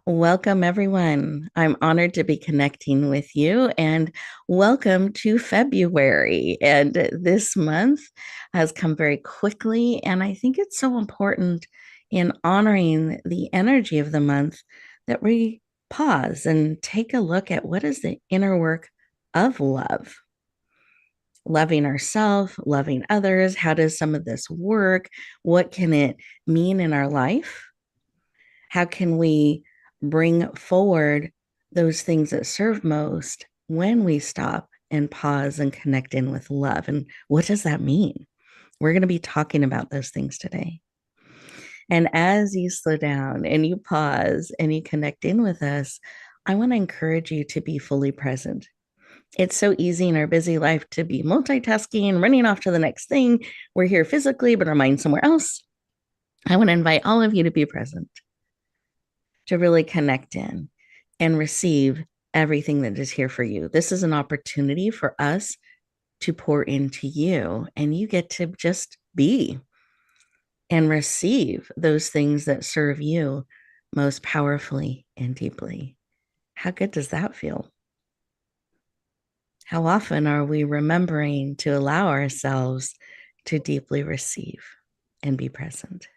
Welcome, everyone. I'm honored to be connecting with you, and welcome to February. And this month has come very quickly, and I think it's so important in honoring the energy of the month that we pause and take a look at what is the inner work of love. Loving ourselves, loving others. How does some of this work? What can it mean in our life? How can we bring forward those things that serve most when we stop and pause and connect in with love? And what does that mean? We're going to be talking about those things today. And as you slow down and you pause and you connect in with us, I want to encourage you to be fully present. It's so easy in our busy life to be multitasking, running off to the next thing. We're here physically, but our mind's somewhere else. I want to invite all of you to be present, to really connect in and receive everything that is here for you. This is an opportunity for us to pour into you, and you get to just be and receive those things that serve you most powerfully and deeply. How good does that feel? How often are we remembering to allow ourselves to deeply receive and be present?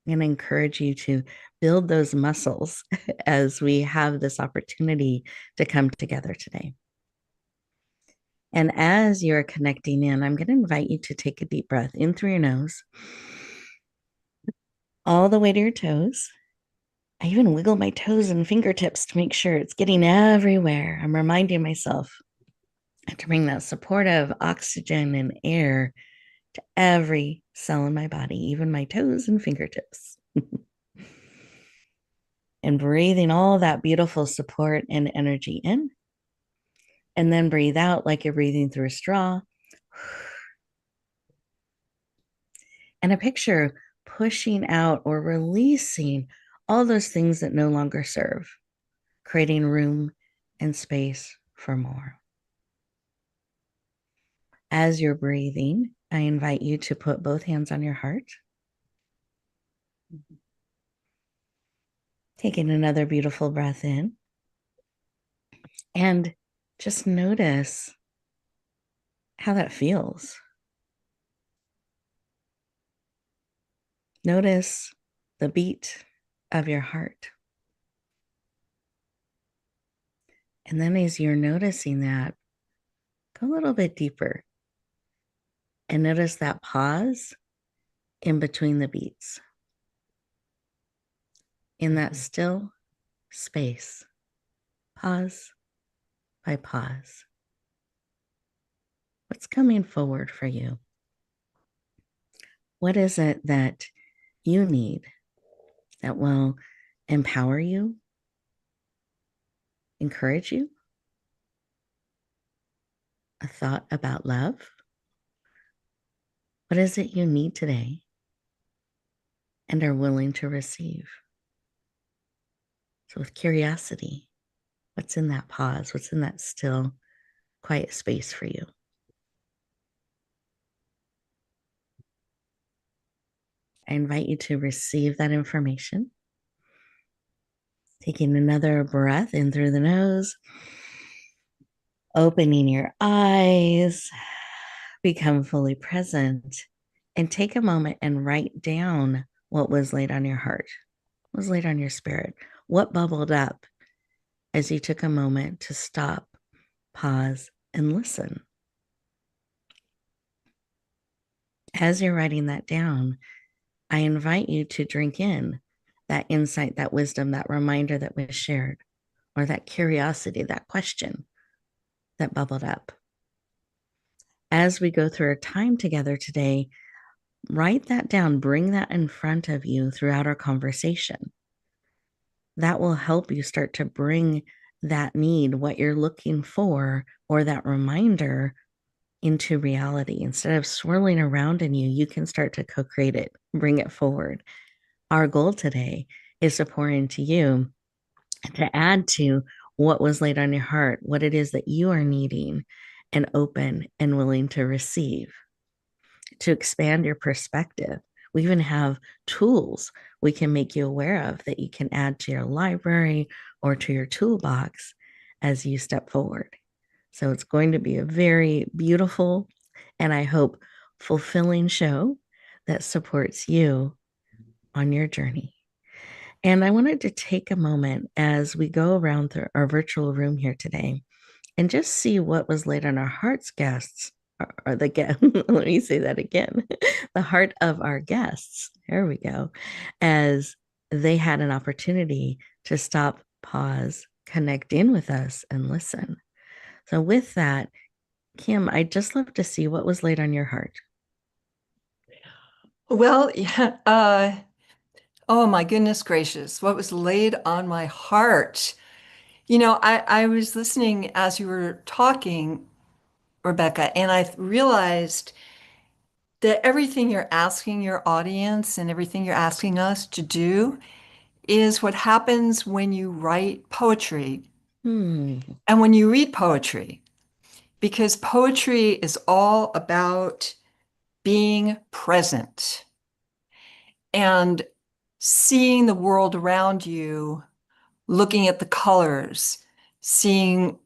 And encourage you to build those muscles as we have this opportunity to come together today. And as you're connecting in, I'm going to invite you to take a deep breath in through your nose, all the way to your toes. I even wiggle my toes and fingertips to make sure it's getting everywhere. I'm reminding myself to bring that supportive oxygen and air to every cell in my body, even my toes and fingertips. And breathing all that beautiful support and energy in. And then breathe out like you're breathing through a straw. And a picture pushing out or releasing all those things that no longer serve, creating room and space for more. As you're breathing, I invite you to put both hands on your heart. Taking another beautiful breath in. And just notice how that feels. Notice the beat of your heart. And then as you're noticing that, go a little bit deeper and notice that pause in between the beats. In that still space, pause by pause. What's coming forward for you? What is it that you need that will empower you, encourage you? A thought about love? What is it you need today and are willing to receive? So, with curiosity, what's in that pause? What's in that still, quiet space for you? I invite you to receive that information. Taking another breath in through the nose, opening your eyes, become fully present, and take a moment and write down what was laid on your heart, what was laid on your spirit, what bubbled up as you took a moment to stop, pause, and listen. As you're writing that down, I invite you to drink in that insight, that wisdom, that reminder that was shared, or that curiosity, that question that bubbled up. As we go through our time together today, write that down, bring that in front of you throughout our conversation. That will help you start to bring that need, what you're looking for, or that reminder into reality. Instead of swirling around in you, you can start to co-create it, bring it forward. Our goal today is to pour into you, to add to what was laid on your heart, what it is that you are needing and open and willing to receive, to expand your perspective. We even have tools we can make you aware of that you can add to your library or to your toolbox as you step forward. So it's going to be a very beautiful and I hope fulfilling show that supports you on your journey. And I wanted to take a moment as we go around our virtual room here today and just see what was laid on our hearts guests or the guest. Let me say that again. The heart of our guests. There we go. As they had an opportunity to stop, pause, connect in with us and listen. So with that, Kim, I'd just love to see what was laid on your heart. Well, yeah, oh my goodness gracious, what was laid on my heart? I was listening as you were talking, Rebecca, and I realized that everything you're asking your audience and everything you're asking us to do is what happens when you write poetry Hmm. and when you read poetry, because poetry is all about being present and seeing the world around you, looking at the colors, seeing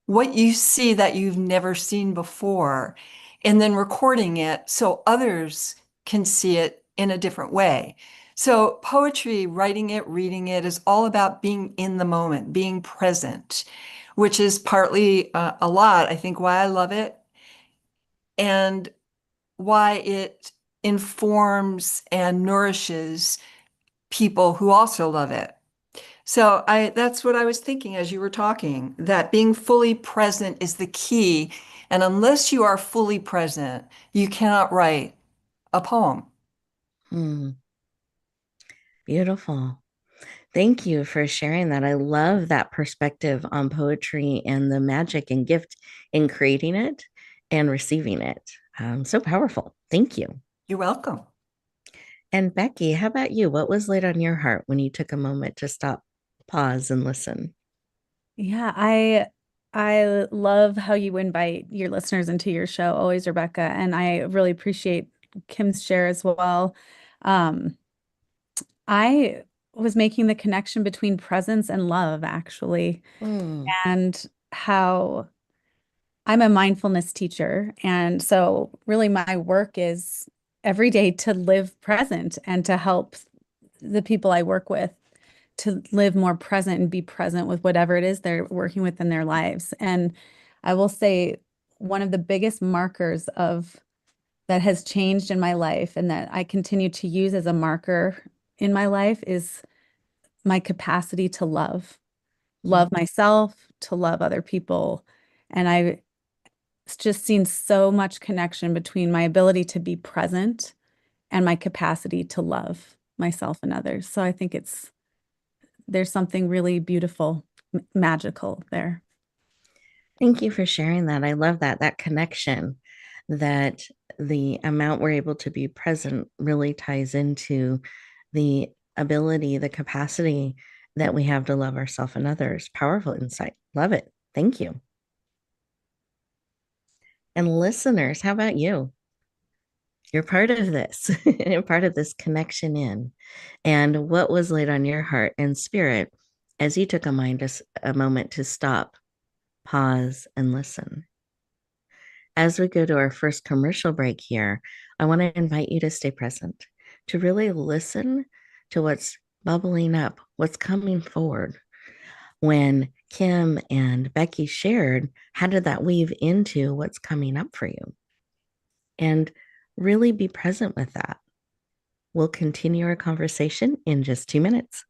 what you see that you've never seen before, and then recording it so others can see it in a different way. So, poetry, writing it, reading it is all about being in the moment, being present, which is partly a lot, I think, why I love it and why it informs and nourishes people who also love it. So I that's what I was thinking as you were talking, that being fully present is the key. And unless you are fully present, you cannot write a poem. Hmm. Beautiful. Thank you for sharing that. I love that perspective on poetry and the magic and gift in creating it and receiving it. So powerful. Thank you. You're welcome. And Becky, how about you? What was laid on your heart when you took a moment to stop, pause, and listen? Yeah, I love how you invite your listeners into your show, always, Rebecca, and I really appreciate Kim's share as well. Um, I was making the connection between presence and love, actually, Mm, and how I'm a mindfulness teacher. And so really my work is every day to live present and to help the people I work with to live more present and be present with whatever it is they're working with in their lives. And I will say one of the biggest markers of that has changed in my life and that I continue to use as a marker in my life is my capacity to love myself, to love other people. And I just seen so much connection between my ability to be present and my capacity to love myself and others. So I think there's something really beautiful, magical there. thank you for sharing that. I love that connection that the amount we're able to be present really ties into the ability, the capacity that we have to love ourselves and others. Powerful insight. Love it. Thank you. And listeners, how about you? You're part of this. You're part of this connection in. And what was laid on your heart and spirit as you took a moment to stop, pause, and listen? As we go to our first commercial break here, I want to invite you to stay present, to really listen to what's bubbling up, what's coming forward. When Kim and Becky shared, how did that weave into what's coming up for you? And really be present with that. We'll continue our conversation in just 2 minutes.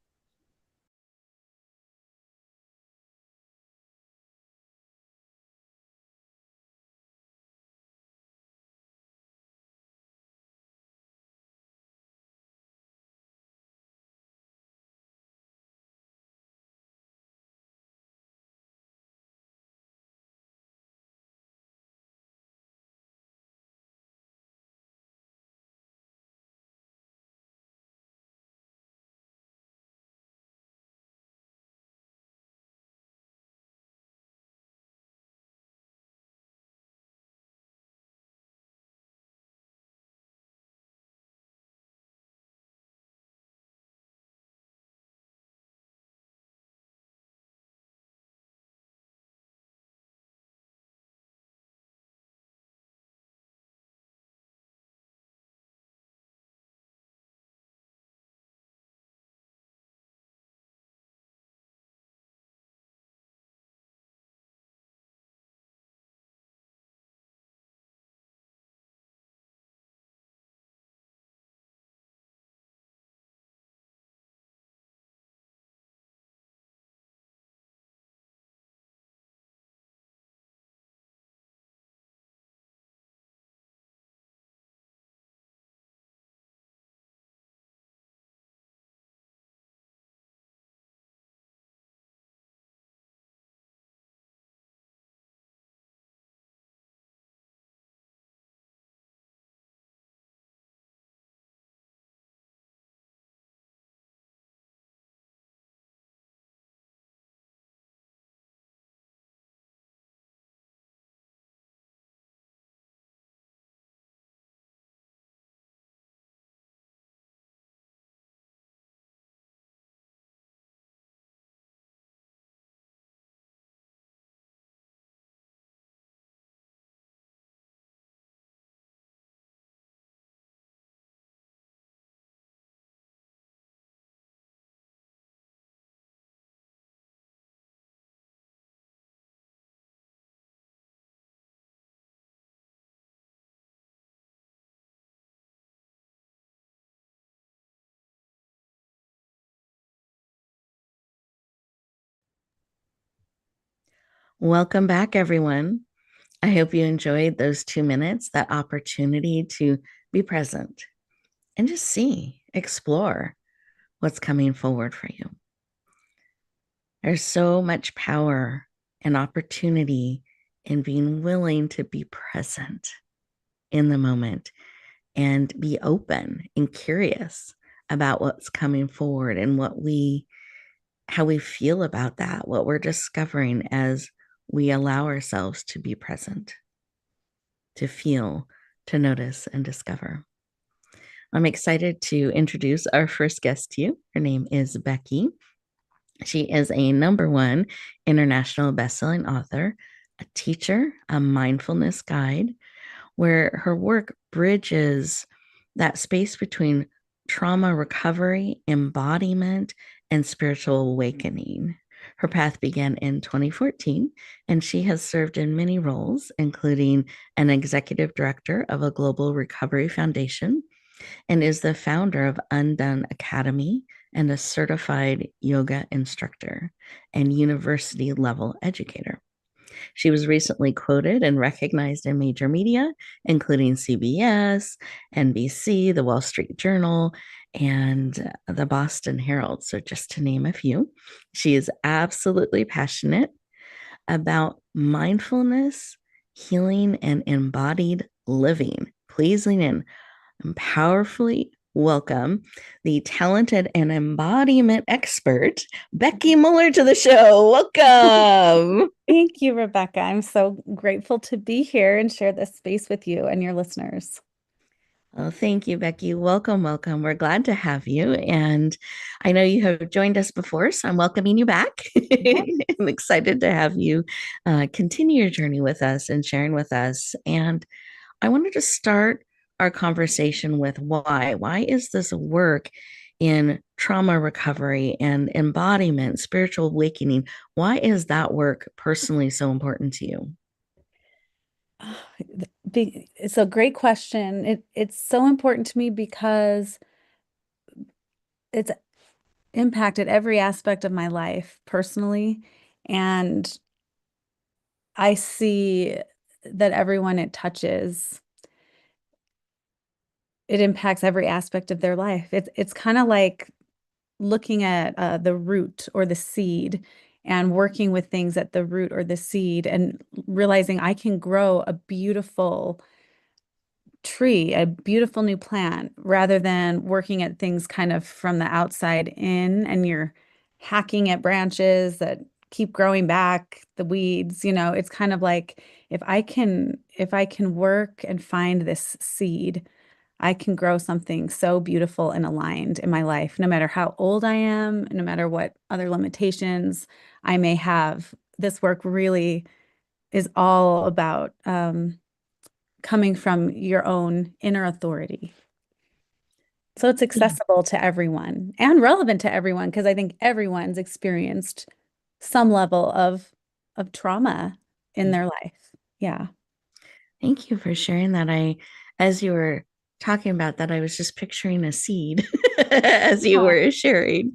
Welcome back, everyone. I hope you enjoyed those 2 minutes, that opportunity to be present and just see, explore what's coming forward for you. There's so much power and opportunity in being willing to be present in the moment and be open and curious about what's coming forward and how we feel about that, what we're discovering as we allow ourselves to be present, to feel, to notice, and discover. I'm excited to introduce our first guest to you. Her name is Becky. She is a #1 international bestselling author, a teacher, a mindfulness guide, where her work bridges that space between trauma recovery, embodiment, and spiritual awakening. Her path began in 2014, and she has served in many roles, including an executive director of a global recovery foundation, and is the founder of Undone Academy and a certified yoga instructor and university level educator. She was recently quoted and recognized in major media, including CBS, NBC, the Wall Street Journal, and the Boston Herald. So, just to name a few, she is absolutely passionate about mindfulness, healing, and embodied living. Please lean in and powerfully welcome the talented and embodiment expert, Becky Moller, to the show. Welcome. Thank you, Rebecca. I'm so grateful to be here and share this space with you and your listeners. Oh, thank you, Becky. Welcome, welcome. We're glad to have you. And I know you have joined us before, so I'm welcoming you back. I'm excited to have you continue your journey with us and sharing with us. And I wanted to start our conversation with why. Why is this work in trauma recovery and embodiment, spiritual awakening? Why is that work personally so important to you? It's a great question. It's so important to me because it's impacted every aspect of my life personally. And I see that everyone it touches, it impacts every aspect of their life. It's kind of like looking at the root or the seed and working with things at the root or the seed and realizing I can grow a beautiful tree, a beautiful new plant, rather than working at things kind of from the outside in and you're hacking at branches that keep growing back, the weeds, it's kind of like if I can work and find this seed, I can grow something so beautiful and aligned in my life, no matter how old I am, no matter what other limitations I may have. This work really is all about coming from your own inner authority. So it's accessible to everyone and relevant to everyone because I think everyone's experienced some level of trauma in their life. Yeah. Thank you for sharing that. As you were talking about that, I was just picturing a seed as you Yeah. were sharing.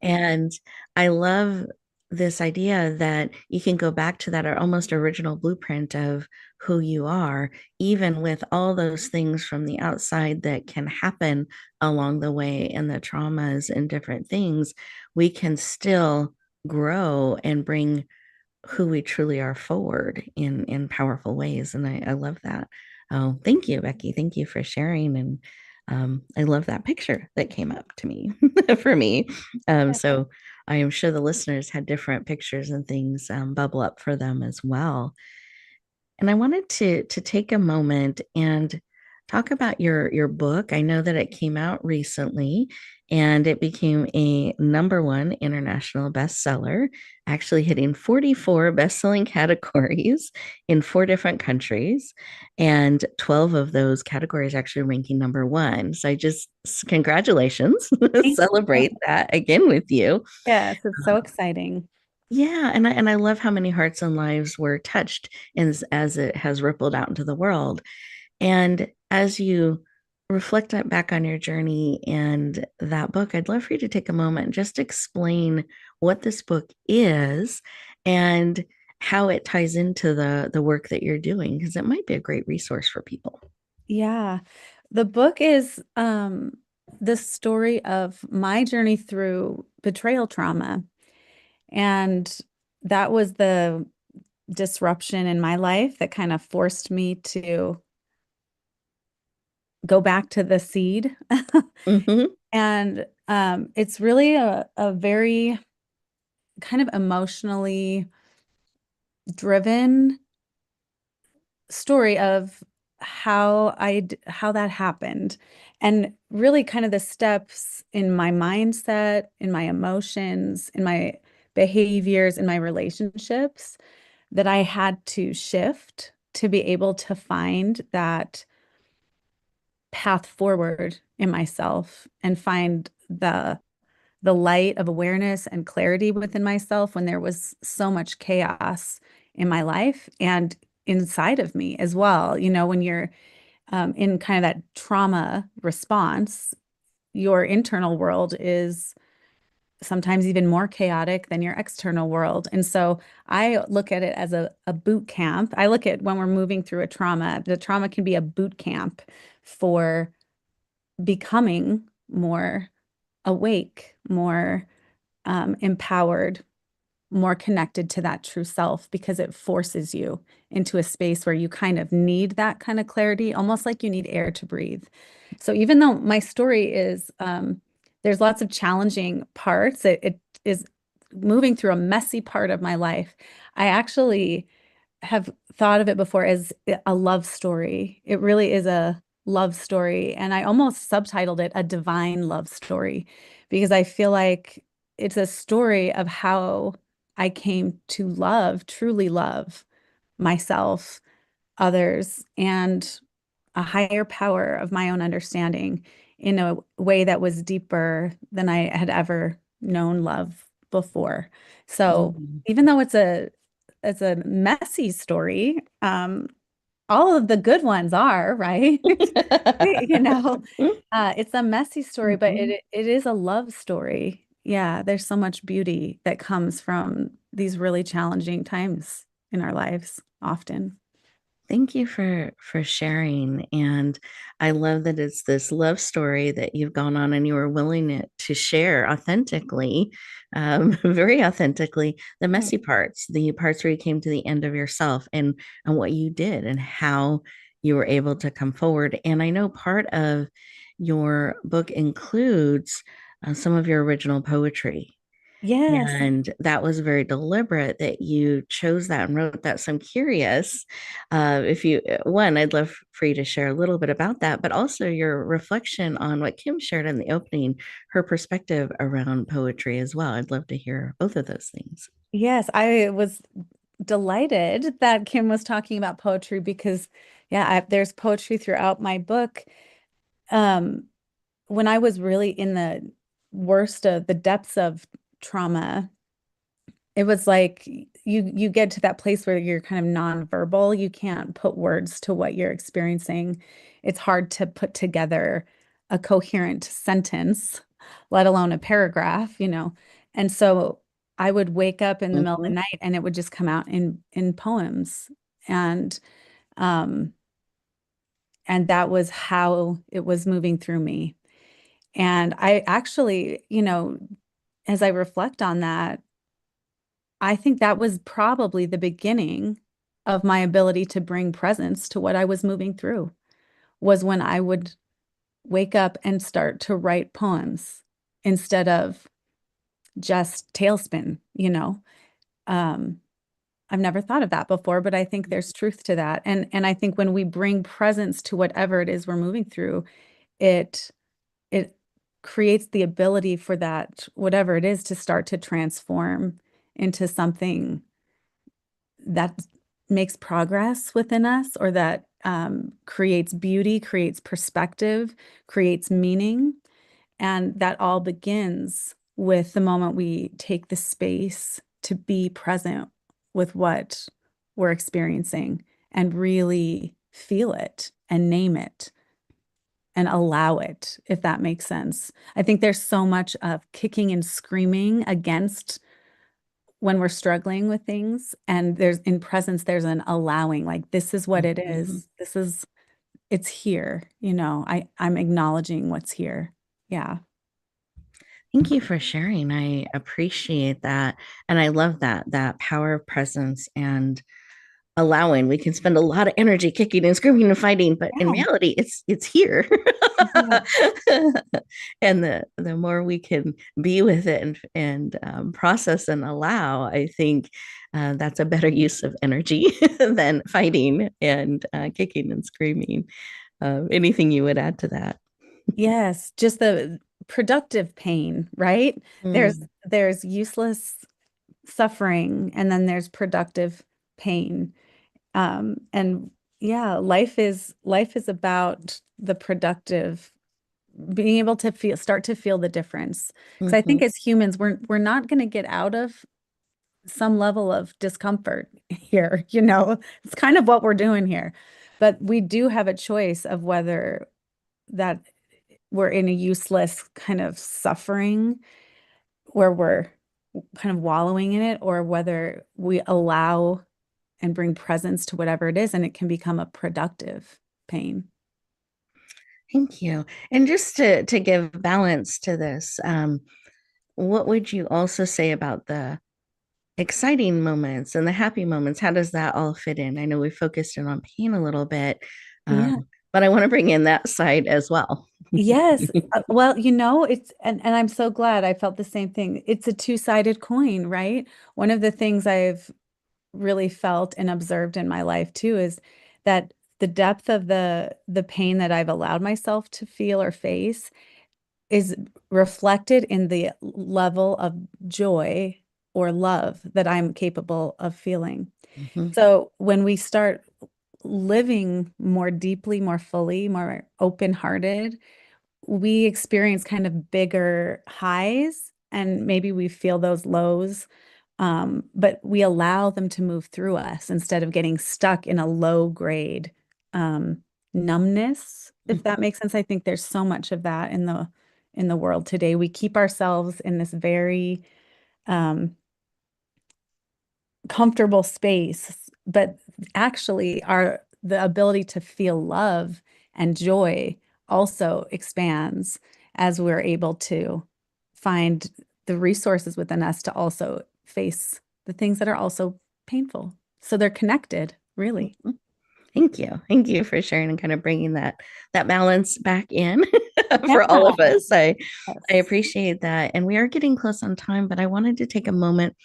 And I love this idea that you can go back to that almost original blueprint of who you are, even with all those things from the outside that can happen along the way and the traumas and different things, we can still grow and bring who we truly are forward in powerful ways. And I love that. Oh, thank you, Becky. Thank you for sharing. And I love that picture that came up to me for me. So I am sure the listeners had different pictures and things bubble up for them as well. And I wanted to take a moment and talk about your book. I know that it came out recently and it became a #1 international bestseller, actually hitting 44 bestselling categories in 4 different countries, and 12 of those categories actually ranking #1. So I just congratulations, Thank you. celebrate that again with you. Yes, it's so exciting. Yeah, and I love how many hearts and lives were touched as it has rippled out into the world. And as you reflect back on your journey and that book, I'd love for you to take a moment and just explain what this book is and how it ties into the work that you're doing, because it might be a great resource for people. Yeah. The book is the story of my journey through betrayal trauma. And that was the disruption in my life that kind of forced me to go back to the seed. Hmm. And it's really a very kind of emotionally driven story of how that happened, and really kind of the steps in my mindset, in my emotions, in my behaviors, in my relationships that I had to shift to be able to find that path forward in myself and find the light of awareness and clarity within myself when there was so much chaos in my life and inside of me as well. You know, when you're in kind of that trauma response, your internal world is sometimes even more chaotic than your external world. And so I look at it as a boot camp. I look at when we're moving through a trauma, the trauma can be a boot camp for becoming more awake, more empowered, more connected to that true self, because it forces you into a space where you kind of need that kind of clarity, almost like you need air to breathe. So even though my story is, there's lots of challenging parts, it is moving through a messy part of my life. I actually have thought of it before as a love story. It really is a love story. And I almost subtitled it a divine love story because I feel like it's a story of how I came to love, truly love myself, others, and a higher power of my own understanding in a way that was deeper than I had ever known love before. So Mm. even though it's a messy story, all of the good ones are, right? You know, it's a messy story, but Mhm. it is a love story. Yeah, there's so much beauty that comes from these really challenging times in our lives often. Thank you for sharing. And I love that it's this love story that you've gone on and you were willing to share authentically, very authentically, the Mm. messy parts, the parts where you came to the end of yourself and what you did and how you were able to come forward. And I know part of your book includes some of your original poetry. Yes. And that was very deliberate that you chose that and wrote that. So I'm curious if you, one, I'd love for you to share a little bit about that, but also your reflection on what Kim shared in the opening, her perspective around poetry as well. I'd love to hear both of those things. Yes, I was delighted that Kim was talking about poetry because, yeah, there's poetry throughout my book. Um, when I was really in the worst of the depths of trauma, it was like you get to that place where you're kind of nonverbal. You can't put words to what you're experiencing. It's hard to put together a coherent sentence, let alone a paragraph, you know. And so I would wake up in the middle of the Mhm. night and it would just come out in poems. And um and that was how it was moving through me. And I actually, as I reflect on that, I think that was probably the beginning of my ability to bring presence to what I was moving through, was when I would wake up and start to write poems instead of just tailspin, you know. Um, I've never thought of that before, but I think there's truth to that. And I think when we bring presence to whatever it is we're moving through, it it creates the ability for that, whatever it is, to start to transform into something that makes progress within us, or that creates beauty, creates perspective, creates meaning. And that all begins with the moment we take the space to be present with what we're experiencing and really feel it and name it and allow it, if that makes sense. I think there's so much of kicking and screaming against when we're struggling with things, and there's in presence, there's an allowing, like this is what it Mhm. is. It's here, I'm acknowledging what's here. Yeah. Thank you for sharing. I appreciate that. And I love that power of presence and allowing. We can spend a lot of energy kicking and screaming and fighting, but in Yeah. reality, it's here. Yeah. And the more we can be with it and process and allow, I think that's a better use of energy than fighting and kicking and screaming. Anything you would add to that? Yes, just the productive pain, right? There's Mm, there's useless suffering, and then there's productive pain. And yeah, life is about the productive, being able to start to feel the difference. Because I think mhm, as humans, we're not going to get out of some level of discomfort here, It's kind of what we're doing here. But we do have a choice of whether that we're in a useless kind of suffering where we're kind of wallowing in it, or whether we allow and bring presence to whatever it is, and it can become a productive pain. thank you. And just to give balance to this, what would you also say about the exciting moments and the happy moments? How does that all fit in? I know we focused in on pain a little bit, Yeah. but I want to bring in that side as well. Yes. Well, and I'm so glad I felt the same thing. It's a two-sided coin, right? One of the things I've really felt and observed in my life too is that the depth of the pain that I've allowed myself to feel or face is reflected in the level of joy or love that I'm capable of feeling. Mhm, So when we start living more deeply, more fully, more open-hearted, we experience kind of bigger highs, and maybe we feel those lows, but we allow them to move through us instead of getting stuck in a low grade um, numbness, if that mhm, makes sense. I think there's so much of that in the world today. We keep ourselves in this very um, comfortable space, but actually the ability to feel love and joy also expands as we're able to find the resources within us to also face the things that are also painful. So they're connected, really. mhm. Thank you. Thank you for sharing and kind of bringing that balance back in Yeah. for all of us. I Yes. appreciate that. And we are getting close on time, but I wanted to take a moment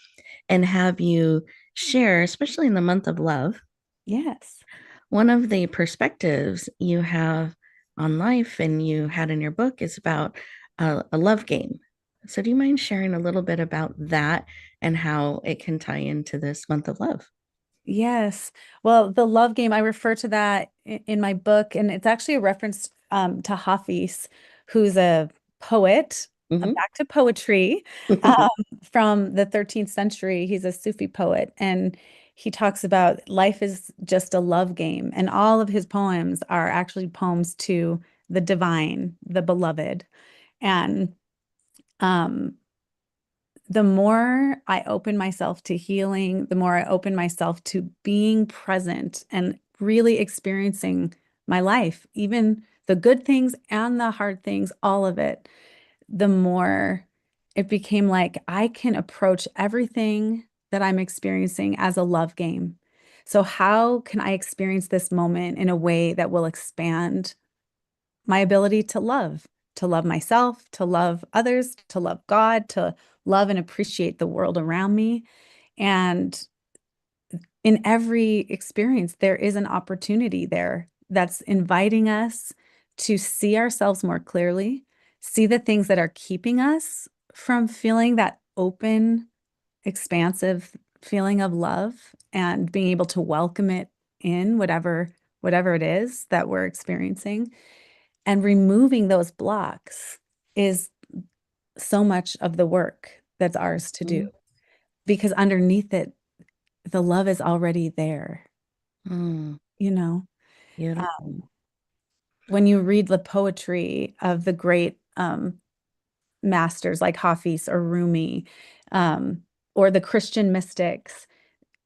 and have you share, especially in the month of love, Yes. one of the perspectives you have on life and you had in your book is about a love game. So, do you mind sharing a little bit about that and how it can tie into this month of love? Yes. Well, the love game, I refer to that in my book, and it's actually a reference to Hafiz, who's a poet, Hmm. back to poetry, um, from the 13th century. He's a Sufi poet, and he talks about life is just a love game, and all of his poems are actually poems to the divine, the beloved. And um, the more I open myself to healing, the more I open myself to being present and really experiencing my life, even the good things and the hard things, all of it, the more it became like I can approach everything that I'm experiencing as a love game. So, how can I experience this moment in a way that will expand my ability to love myself, to love others, to love God, to love and appreciate the world around me? And in every experience, there is an opportunity there that's inviting us to see ourselves more clearly, see the things that are keeping us from feeling that open, expansive feeling of love, and being able to welcome it in whatever it is that we're experiencing. And removing those blocks is so much of the work that's ours to do, because underneath it, the love is already there, Mm, you know. beautiful. Um, when you read the poetry of the great masters like Hafiz or Rumi, or the Christian mystics,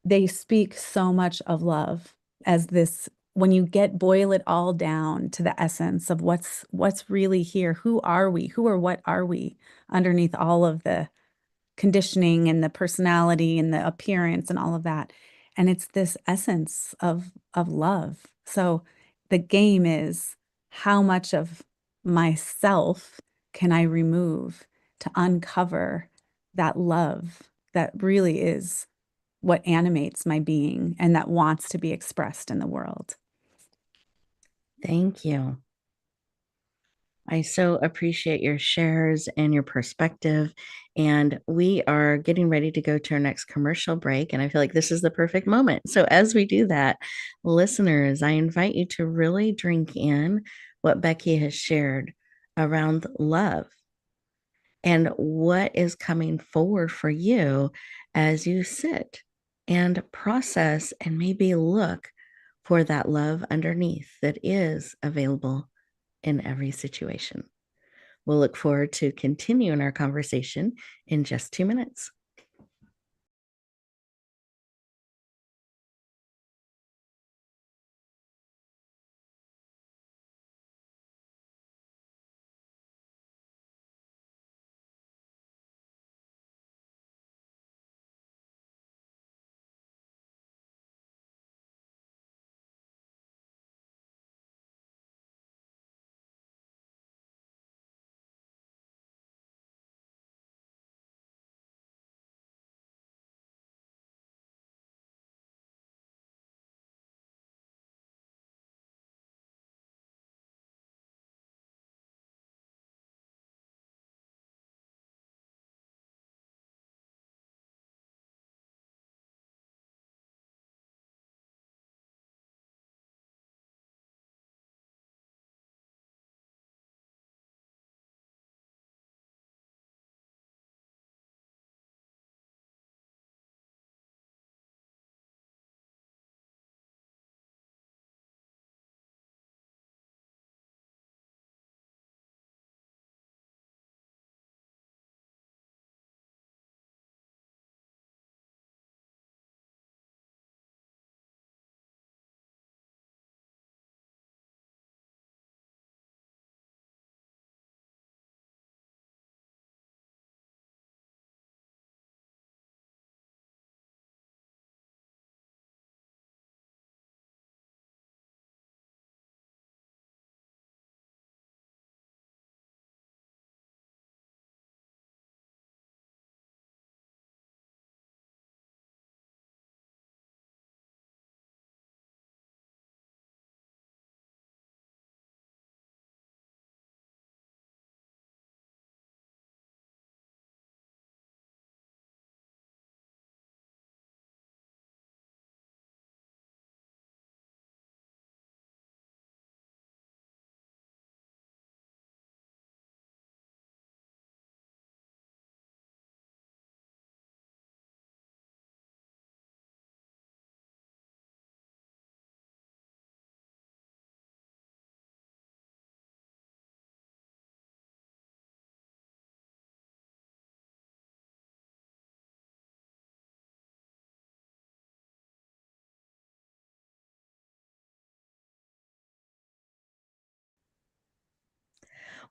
they speak so much of love as this, when you boil it all down to the essence of what's really here. Who are we? Who or what are we underneath all of the conditioning and the personality and the appearance and all of that? And it's this essence of love. So the game is, how much of myself can I remove to uncover that love that really is what animates my being and that wants to be expressed in the world. Thank you. I so appreciate your shares and your perspective. And we are getting ready to go to our next commercial break. And I feel like this is the perfect moment. So, as we do that, listeners, I invite you to really drink in what Becky has shared around love and what is coming forward for you as you sit and process and maybe look for that love underneath that is available in every situation. We'll look forward to continuing our conversation in just 2 minutes.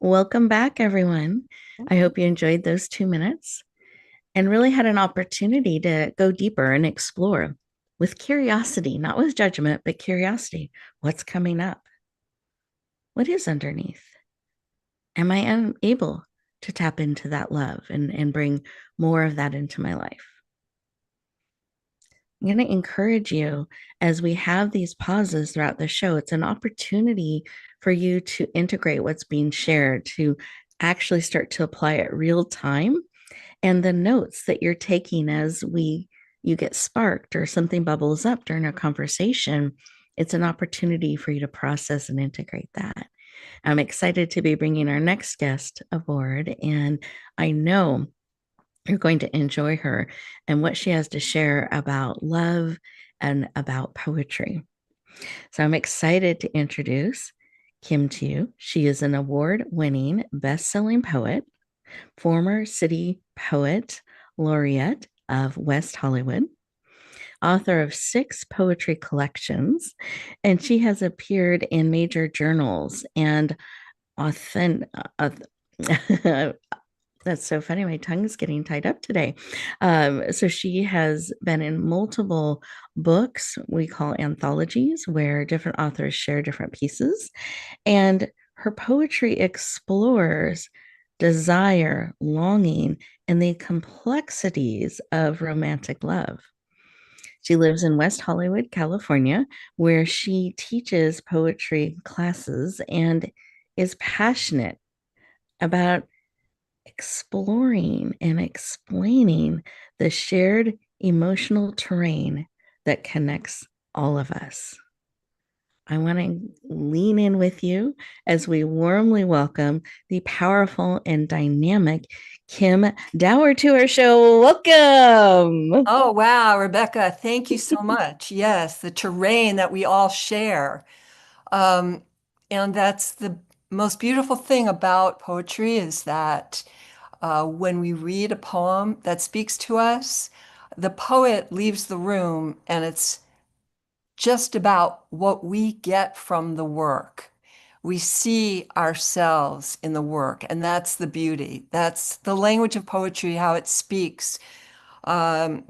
Welcome back, everyone. I hope you enjoyed those 2 minutes and really had an opportunity to go deeper and explore with curiosity, not with judgment, but curiosity. What's coming up? What is underneath? Am I able to tap into that love and bring more of that into my life? I'm going to encourage you as we have these pauses throughout the show. It's an opportunity for you to integrate what's being shared, to actually start to apply it real time. And the notes that you're taking as you get sparked or something bubbles up during a conversation, it's an opportunity for you to process and integrate that. I'm excited to be bringing our next guest aboard, and I know you're going to enjoy her and what she has to share about love and about poetry. So I'm excited to introduce Kim to you. She is an award-winning best-selling poet, former City Poet Laureate, of West Hollywood, author of 6 poetry collections, and she has appeared in major journals and authentic. That's so funny. My tongue is getting tied up today. So she has been in multiple books we call anthologies, where different authors share different pieces. And her poetry explores desire, longing, and the complexities of romantic love. She lives in West Hollywood, California, where she teaches poetry classes and is passionate about exploring and explaining the shared emotional terrain that connects all of us. I want to lean in with you as we warmly welcome the powerful and dynamic Kim Dower to our show. Welcome. Oh, wow, Rebecca, thank you so much. Yes, the terrain that we all share. Um, and that's the most beautiful thing about poetry is that when we read a poem that speaks to us, the poet leaves the room and it's just about what we get from the work. We see ourselves in the work, and that's the beauty. That's the language of poetry, how it speaks um,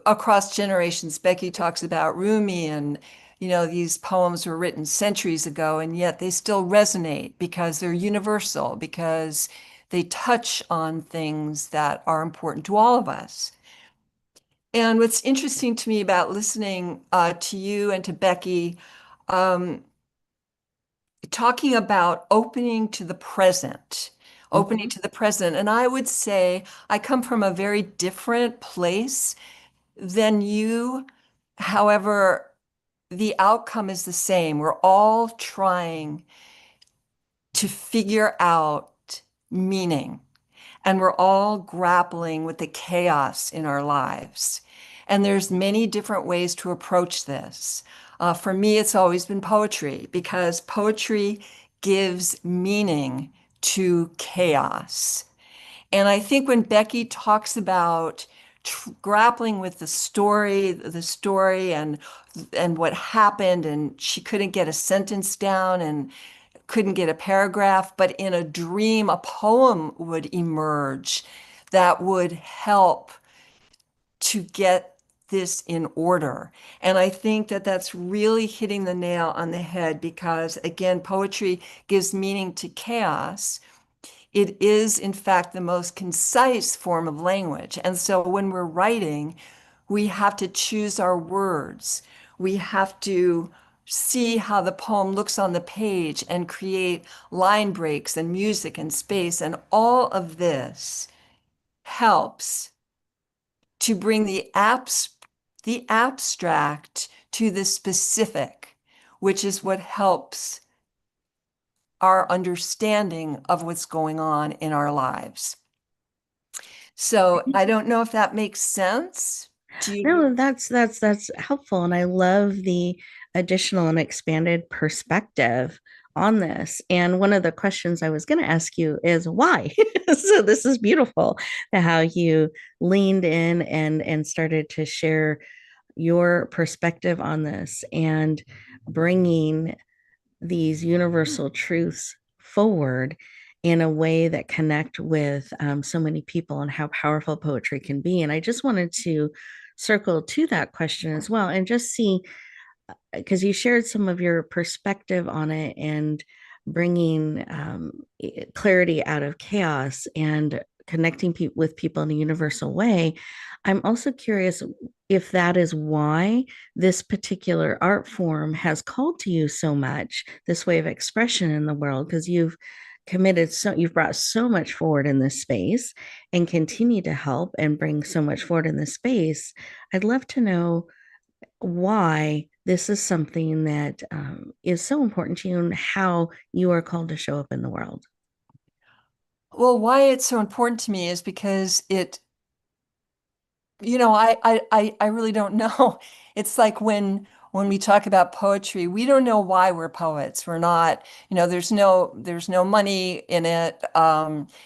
across generations. Becky talks about Rumi, and these poems were written centuries ago, and yet they still resonate because they're universal, because they touch on things that are important to all of us. And what's interesting to me about listening to you and to Becky, um, talking about opening to the present, opening Mhm. to the present. And I would say I come from a very different place than you. However, the outcome is the same. We're all trying to figure out meaning. And we're all grappling with the chaos in our lives. And there's many different ways to approach this. For me, it's always been poetry because poetry gives meaning to chaos. And I think when Becky talks about grappling with the story and what happened, and she couldn't get a sentence down, and couldn't get a paragraph, but in a dream, a poem would emerge that would help to get this in order. And I think that that's really hitting the nail on the head because, again, poetry gives meaning to chaos. It is, in fact, the most concise form of language. And so when we're writing, we have to choose our words. We have to see how the poem looks on the page and create line breaks and music and space. And all of this helps to bring the abstract to the specific, which is what helps our understanding of what's going on in our lives. So I don't know if that makes sense. Do you? No, that's helpful, and I love the additional and expanded perspective on this. And one of the questions I was going to ask you is why. So this is beautiful how you leaned in and started to share your perspective on this and bringing these universal truths forward in a way that connect with so many people and how powerful poetry can be. And I just wanted to circle to that question as well and just see, because you shared some of your perspective on it and bringing clarity out of chaos and connecting with people in a universal way. I'm also curious if that is why this particular art form has called to you so much, this way of expression in the world, because you've brought so much forward in this space and continue to help and bring so much forward in this space. I'd love to know why this is something that is so important to you and how you are called to show up in the world. Well, why it's so important to me is because I really don't know. It's like when when we talk about poetry, we don't know why we're poets. We're not, there's no money in it.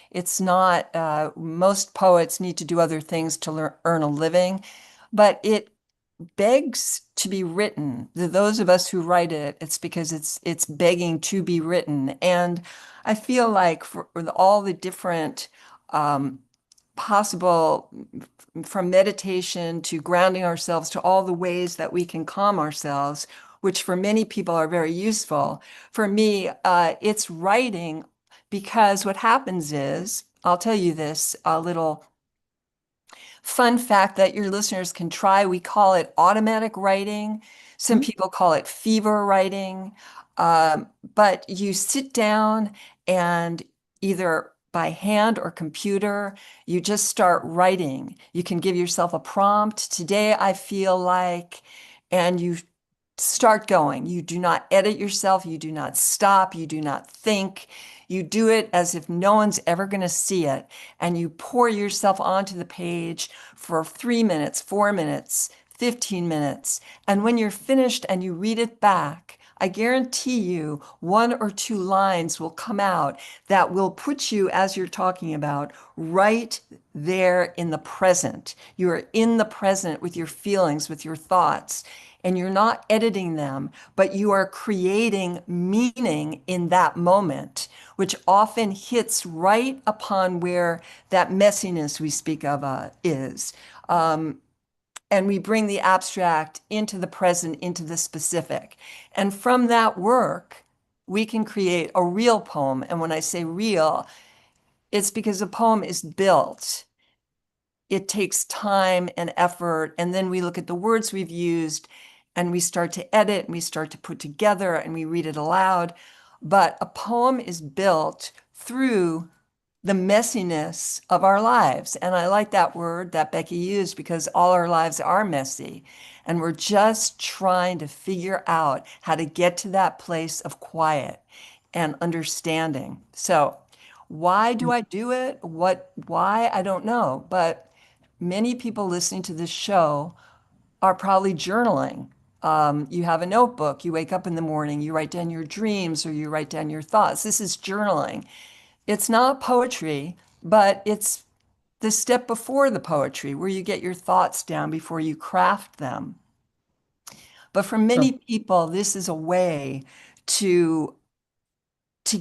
It's not, most poets need to do other things to earn a living, but it begs to be written. Those of us who write it, it's because it's begging to be written. And I feel like for all the different possible, from meditation to grounding ourselves to all the ways that we can calm ourselves, which for many people are very useful. For me, it's writing, because what happens is, I'll tell you this, a little fun fact that your listeners can try. We call it automatic writing. Some Mhm. people call it fever writing. But you sit down and either by hand or computer, you just start writing. You can give yourself a prompt. Today, I feel like, and you start going. You do not edit yourself. You do not stop. You do not think. You do it as if no one's ever going to see it. And you pour yourself onto the page for 3 minutes, 4 minutes, 15 minutes. And when you're finished and you read it back, I guarantee you 1 or 2 lines will come out that will put you, as you're talking about, right there in the present. You are in the present with your feelings, with your thoughts, and you're not editing them, but you are creating meaning in that moment, which often hits right upon where that messiness we speak of is. And we bring the abstract into the present, into the specific. And from that work, we can create a real poem. And when I say real, it's because a poem is built. It takes time and effort. And then we look at the words we've used and we start to edit and we start to put together and we read it aloud. But a poem is built through the messiness of our lives. And I like that word that Becky used, because all our lives are messy. And we're just trying to figure out how to get to that place of quiet and understanding. So, why do I do it? Why? I don't know. But many people listening to this show are probably journaling. You have a notebook, you wake up in the morning, you write down your dreams or you write down your thoughts. This is journaling. It's not poetry, but it's the step before the poetry where you get your thoughts down before you craft them. But for many So people, this is a way to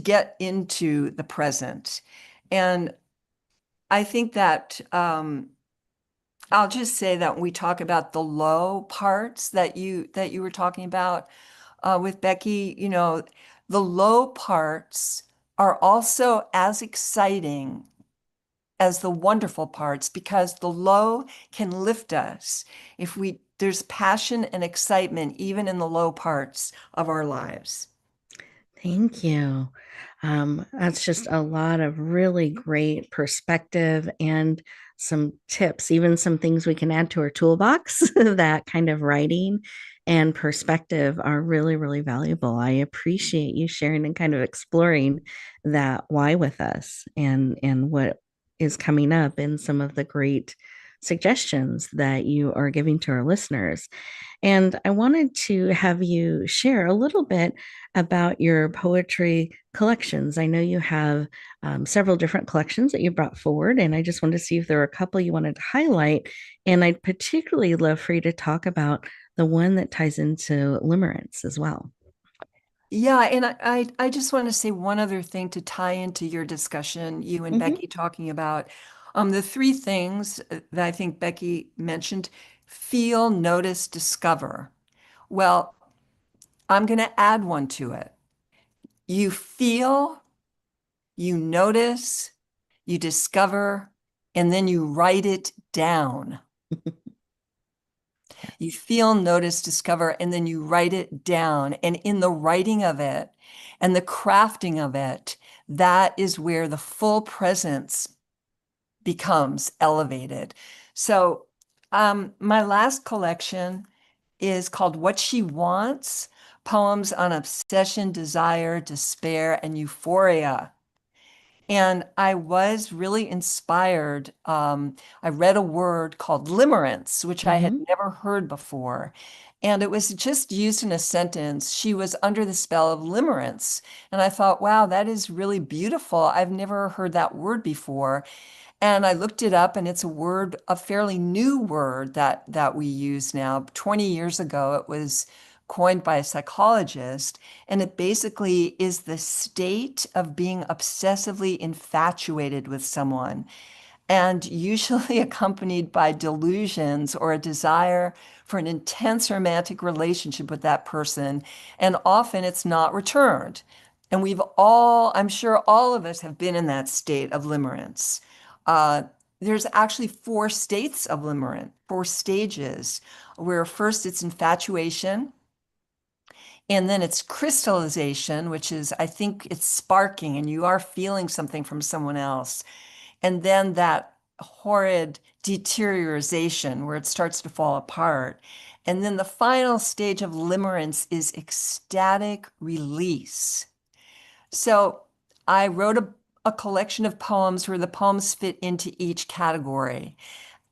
get into the present. And I think that I'll just say that when we talk about the low parts that you were talking about with Becky, the low parts are also as exciting as the wonderful parts, because the low can lift us if there's passion and excitement even in the low parts of our lives. thank you. That's just a lot of really great perspective and some tips, even some things we can add to our toolbox. That kind of writing and perspective are really, really valuable. I appreciate you sharing and kind of exploring that why with us and what is coming up in some of the great suggestions that you are giving to our listeners. And I wanted to have you share a little bit about your poetry collections. I know you have several different collections that you brought forward, and I just wanted to see if there were a couple you wanted to highlight. And I'd particularly love for you to talk about the one that ties into limerence as well. Yeah, and I just want to say one other thing to tie into your discussion, you and Mhm. Becky talking about the three things that I think Becky mentioned: feel, notice, discover. Well, I'm going to add one to it. You feel, you notice, you discover, and then you write it down. You feel, notice, discover, and then you write it down. And in the writing of it and the crafting of it, that is where the full presence becomes elevated. So, my last collection is called What She Wants: Poems on Obsession, Desire, Despair, and Euphoria. And I was really inspired. I read a word called limerence, which I had Hmm. never heard before. And it was just used in a sentence. She was under the spell of limerence. And I thought, wow, that is really beautiful. I've never heard that word before. And I looked it up, and it's a word, a fairly new word that we use now. 20 years ago, it was coined by a psychologist, and it basically is the state of being obsessively infatuated with someone, and usually accompanied by delusions or a desire for an intense romantic relationship with that person. And often it's not returned. And we've all, I'm sure all of us have been in that state of limerence. Uh, there's actually four states of limerence, four stages, where first it's infatuation, and then it's crystallization, which is, I think it's sparking and you are feeling something from someone else. And then that horrid deterioration where it starts to fall apart. And then the final stage of limerence is ecstatic release. So I wrote a collection of poems where the poems fit into each category.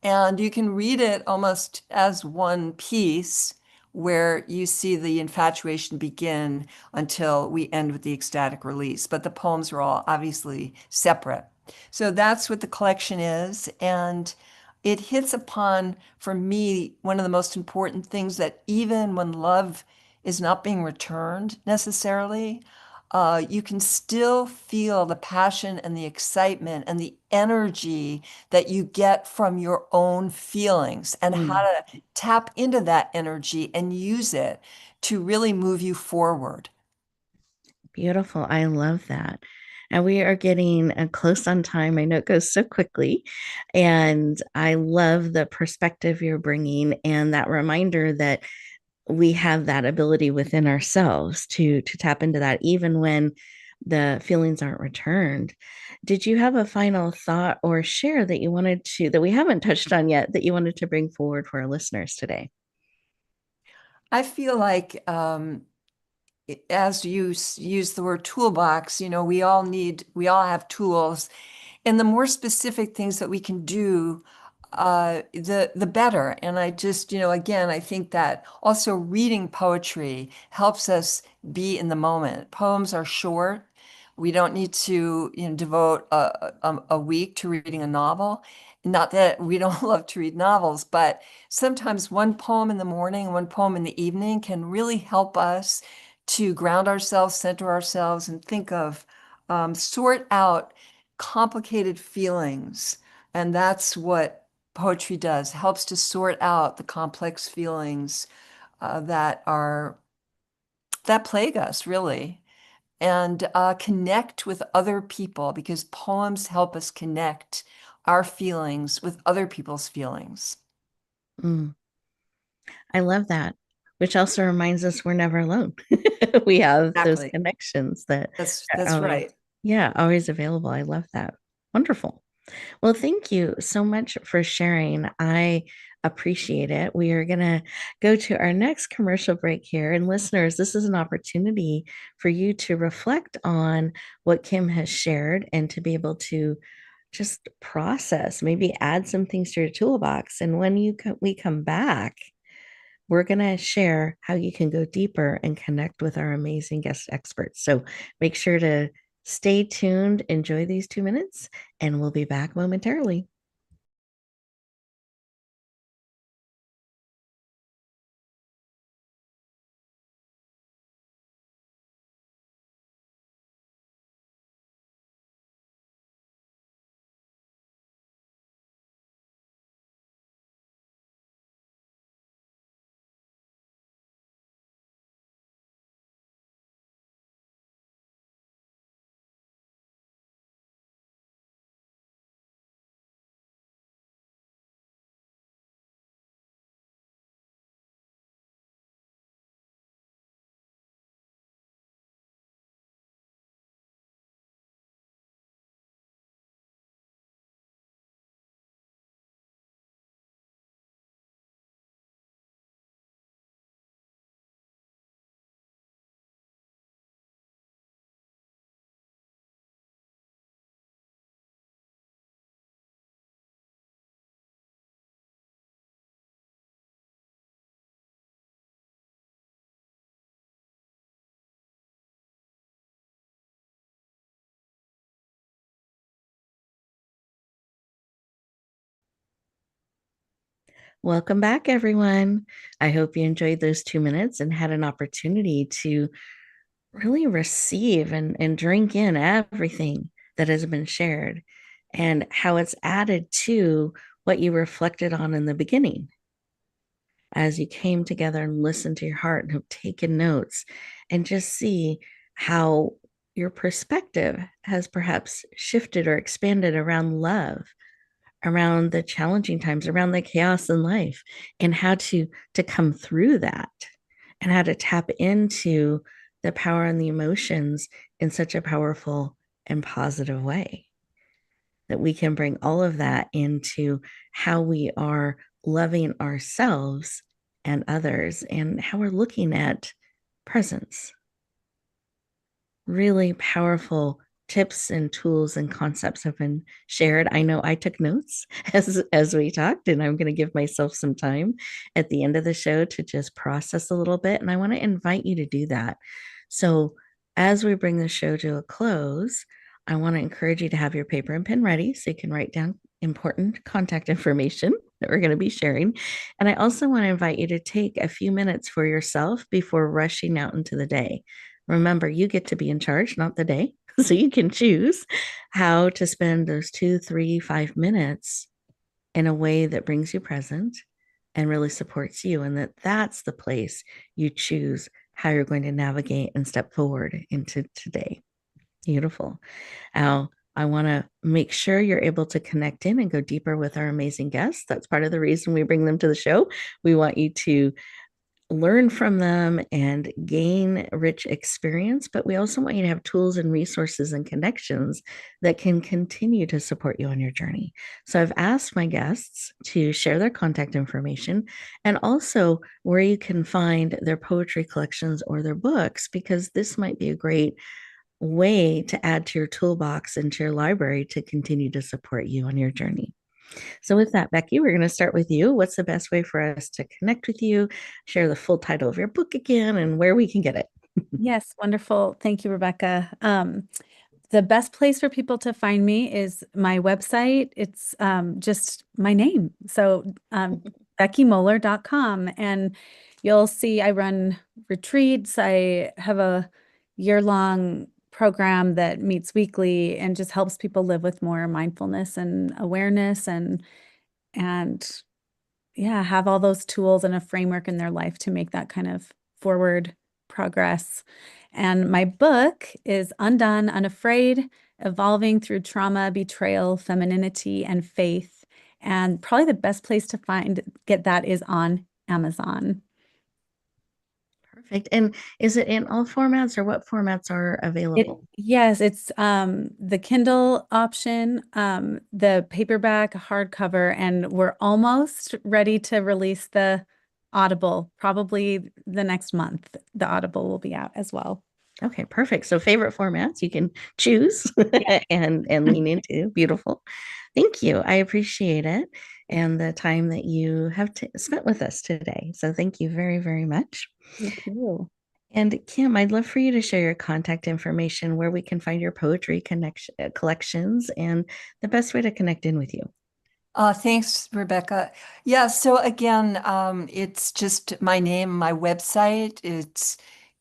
And you can read it almost as one piece where you see the infatuation begin until we end with the ecstatic release. But the poems are all obviously separate. So that's what the collection is. And it hits upon, for me, one of the most important things that even when love is not being returned necessarily, you can still feel the passion and the excitement and the energy that you get from your own feelings and how Mm, to tap into that energy and use it to really move you forward. beautiful. I love that. And we are getting close on time. I know it goes so quickly. And I love the perspective you're bringing and that reminder that we have that ability within ourselves to tap into that even when the feelings aren't returned. Did you have a final thought or share that you wanted to that we haven't touched on yet that you wanted to bring forward for our listeners today? I feel like as you use the word toolbox, we all have tools. And the more specific things that we can do, the better. And I just, again, I think that also reading poetry helps us be in the moment. Poems are short. We don't need to, devote a week to reading a novel. Not that we don't love to read novels, but sometimes one poem in the morning, one poem in the evening can really help us to ground ourselves, center ourselves, and think of, sort out complicated feelings. And that's what poetry does, helps to sort out the complex feelings that plague us, really, and connect with other people because poems help us connect our feelings with other people's feelings. Mm, I love that, which also reminds us we're never alone. We have those Exactly. connections that are That's always, right. yeah, always available. I love that. Wonderful. Well, thank you so much for sharing. I appreciate it. We are going to go to our next commercial break here. And listeners, this is an opportunity for you to reflect on what Kim has shared and to be able to just process, maybe add some things to your toolbox. And when we come back, we're going to share how you can go deeper and connect with our amazing guest experts. So make sure to stay tuned, enjoy these 2 minutes, and we'll be back momentarily. Welcome back, everyone. I hope you enjoyed those 2 minutes and had an opportunity to really receive and drink in everything that has been shared and how it's added to what you reflected on in the beginning as you came together and listened to your heart and have taken notes and just see how your perspective has perhaps shifted or expanded around love, around the challenging times, around the chaos in life, and how to come through that and how to tap into the power and the emotions in such a powerful and positive way that we can bring all of that into how we are loving ourselves and others and how we're looking at presence. Really powerful tips and tools and concepts have been shared. I know I took notes as we talked, and I'm going to give myself some time at the end of the show to just process a little bit. And I want to invite you to do that. So as we bring the show to a close, I want to encourage you to have your paper and pen ready so you can write down important contact information that we're going to be sharing. And I also want to invite you to take a few minutes for yourself before rushing out into the day. Remember, you get to be in charge, not the day. So you can choose how to spend those 2, 3, 5 minutes in a way that brings you present and really supports you. And that's the place you choose how you're going to navigate and step forward into today. Beautiful. Now, I want to make sure you're able to connect in and go deeper with our amazing guests. That's part of the reason we bring them to the show. We want you to learn from them and gain rich experience, but we also want you to have tools and resources and connections that can continue to support you on your journey. So I've asked my guests to share their contact information and also where you can find their poetry collections or their books, because this might be a great way to add to your toolbox and to your library to continue to support you on your journey. So, with that, Becky, we're going to start with you. What's the best way for us to connect with you? Share the full title of your book again and where we can get it. Yes, wonderful. Thank you, Rebecca. The best place for people to find me is my website. It's just my name. So BeckyMoller.com. And you'll see I run retreats. I have a year-long program that meets weekly and just helps people live with more mindfulness and awareness and yeah, have all those tools and a framework in their life to make that kind of forward progress. And my book is Undone, Unafraid, Evolving Through Trauma, Betrayal, Femininity, and Faith. And probably the best place to get that is on Amazon. Perfect. And is it in all formats or what formats are available? Yes, it's the Kindle option, the paperback, hardcover, and we're almost ready to release the Audible. Probably the next month, the Audible will be out as well. Okay, perfect. So favorite formats you can choose Yeah. and lean into. Beautiful. Thank you. I appreciate it and the time that you have spent with us today. So thank you very, very much. Thank you. And Kim, I'd love for you to share your contact information where we can find your poetry collections and the best way to connect in with you. Thanks, Rebecca. Yeah, so again, it's just my name, my website. It's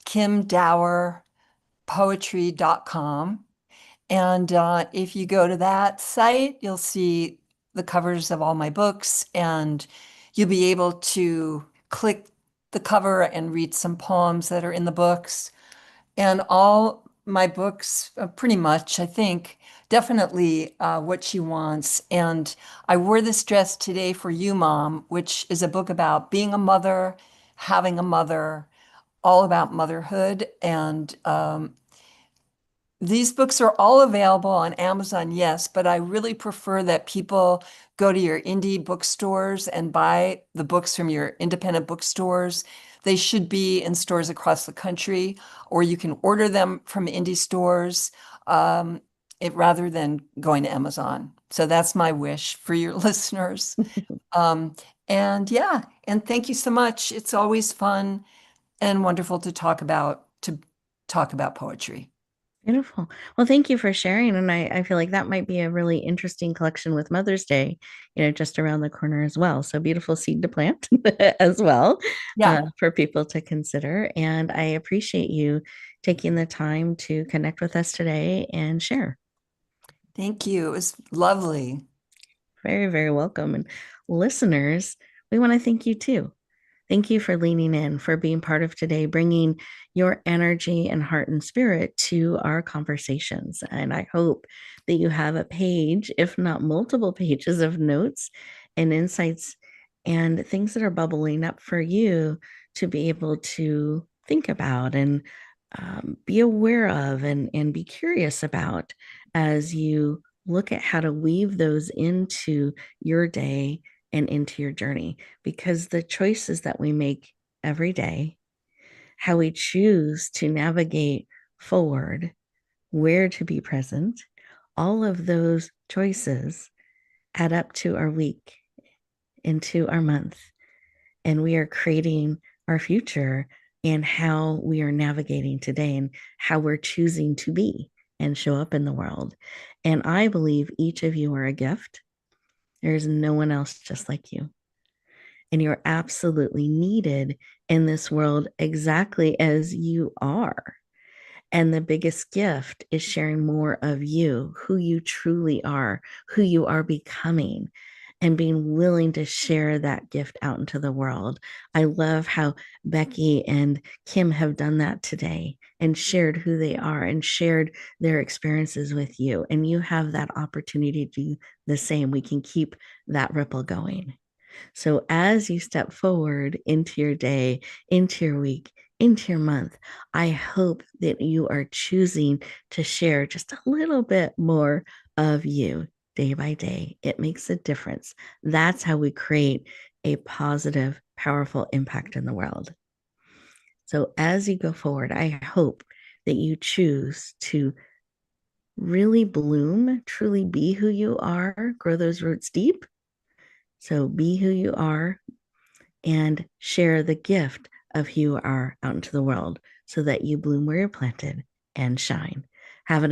kimdowerpoetry.com. And if you go to that site, you'll see the covers of all my books, and you'll be able to click the cover and read some poems that are in the books. And all my books, pretty much, I think, definitely what she wants. And I wore this dress today for you, Mom, which is a book about being a mother, having a mother, all about motherhood. And these books are all available on Amazon, yes, but I really prefer that people go to your indie bookstores and buy the books from your independent bookstores. They should be in stores across the country, or you can order them from indie stores, rather than going to Amazon. So that's my wish for your listeners. Um, and yeah, and thank you so much. It's always fun and wonderful to talk about poetry. Beautiful. Well, thank you for sharing. And I feel like that might be a really interesting collection with Mother's Day, just around the corner as well. So beautiful seed to plant as well, Yeah. for people to consider. And I appreciate you taking the time to connect with us today and share. Thank you. It was lovely. Very, very welcome. And listeners, we want to thank you too. Thank you for leaning in, for being part of today, bringing your energy and heart and spirit to our conversations. And I hope that you have a page, if not multiple pages of notes and insights and things that are bubbling up for you to be able to think about and be aware of and be curious about as you look at how to weave those into your day and into your journey, because the choices that we make every day, how we choose to navigate forward, where to be present, all of those choices add up to our week, into our month, and we are creating our future and how we are navigating today and how we're choosing to be and show up in the world. And I believe each of you are a gift. There's no one else just like you. And you're absolutely needed in this world exactly as you are. And the biggest gift is sharing more of you, who you truly are, who you are becoming, and being willing to share that gift out into the world. I love how Becky and Kim have done that today and shared who they are and shared their experiences with you. And you have that opportunity to do the same. We can keep that ripple going. So as you step forward into your day, into your week, into your month, I hope that you are choosing to share just a little bit more of you day by day. It makes a difference. That's how we create a positive, powerful impact in the world. So as you go forward, I hope that you choose to really bloom, truly be who you are, grow those roots deep. So be who you are, and share the gift of who you are out into the world so that you bloom where you're planted and shine. Have an